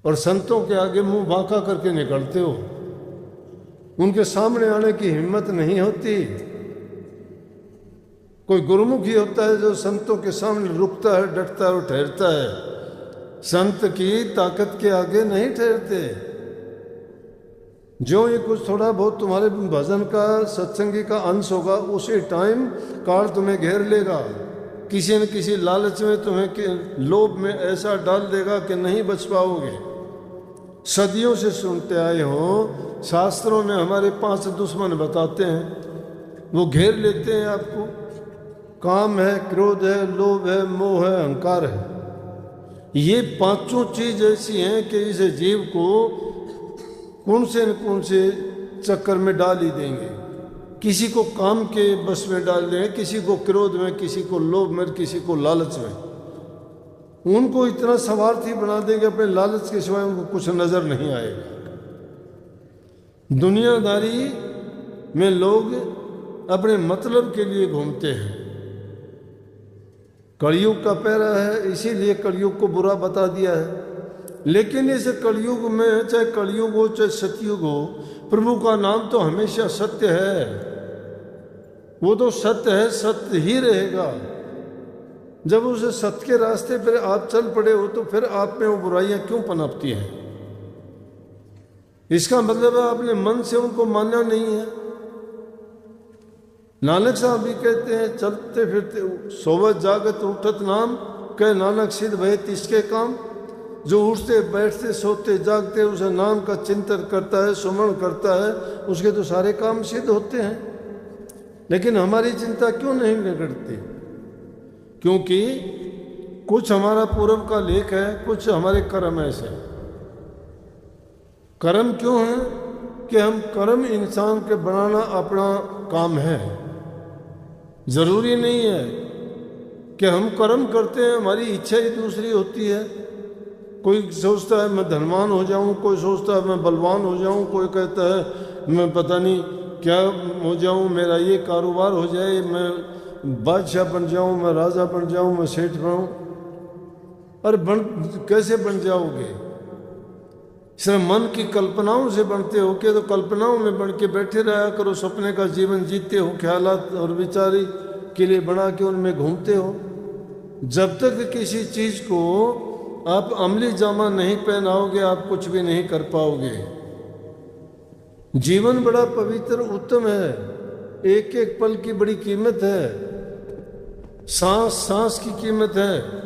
और संतों के आगे मुंह बांका करके निकलते हो। उनके सामने आने की हिम्मत नहीं होती। कोई गुरुमुखी होता है जो संतों के सामने रुकता है, डटता है और ठहरता है। संत की ताकत के आगे नहीं ठहरते। जो ये कुछ थोड़ा बहुत तुम्हारे भजन का, सत्संगी का अंश होगा, उसी टाइम काल तुम्हें घेर लेगा। किसी न किसी लालच में तुम्हें, लोभ में ऐसा डाल देगा कि नहीं बच पाओगे। सदियों से सुनते आए हो, शास्त्रों में हमारे 5 दुश्मन बताते हैं, वो घेर लेते हैं आपको। काम है, क्रोध है, लोभ है, मोह है, अहंकार है। ये 5 चीज ऐसी हैं कि इस जीव को कौन से चक्कर में डाल ही देंगे। किसी को काम के बस में डाल देंगे, किसी को क्रोध में, किसी को लोभ में, किसी को लालच में। उनको इतना स्वार्थी बना देंगे अपने लालच के सिवाय उनको कुछ नजर नहीं आएगा। दुनियादारी में लोग अपने मतलब के लिए घूमते हैं। कलयुग का पैरा है, इसीलिए कलयुग को बुरा बता दिया है। लेकिन इस कलयुग में, चाहे कलयुग हो चाहे सतयुग हो, प्रभु का नाम तो हमेशा सत्य है। वो तो सत्य है, सत्य ही रहेगा। जब उस सत्य के रास्ते पर आप चल पड़े हो तो फिर आप में वो बुराइयां क्यों पनपती हैं? इसका मतलब है आपने मन से उनको मानना नहीं है। नानक साहब भी कहते हैं, चलते फिरते सोवत जागत उठत नाम, कह नानक सिद्ध भय तिसके काम। जो उठते बैठते सोते जागते उस नाम का चिंतन करता है, सुमरण करता है, उसके तो सारे काम सिद्ध होते हैं। लेकिन हमारी चिंता क्यों नहीं बिगड़ती? क्योंकि कुछ हमारा पूर्व का लेख है, कुछ हमारे कर्म ऐसे। कर्म क्यों है कि हम कर्म इंसान के बनाना अपना काम है। जरूरी नहीं है कि हम कर्म करते हैं, हमारी इच्छा ही दूसरी होती है। कोई सोचता है मैं धनवान हो जाऊं, कोई सोचता है मैं बलवान हो जाऊं, कोई कहता है मैं पता नहीं क्या हो जाऊं, मेरा ये कारोबार हो जाए, मैं बादशाह बन जाऊं, मैं राजा बन जाऊं, मैं सेठ बनूं। अरे कैसे बन जाओगे? सिर्फ मन की कल्पनाओं से बनते हो कि तो कल्पनाओं में बन के बैठे रहा करो, सपने का जीवन जीते हो, ख्यालात और विचारी के लिए बना के उनमें घूमते हो। जब तक किसी चीज को आप अमली जामा नहीं पहनाओगे, आप कुछ भी नहीं कर पाओगे। जीवन बड़ा पवित्र उत्तम है, एक एक पल की बड़ी कीमत है, सांस सांस की कीमत है।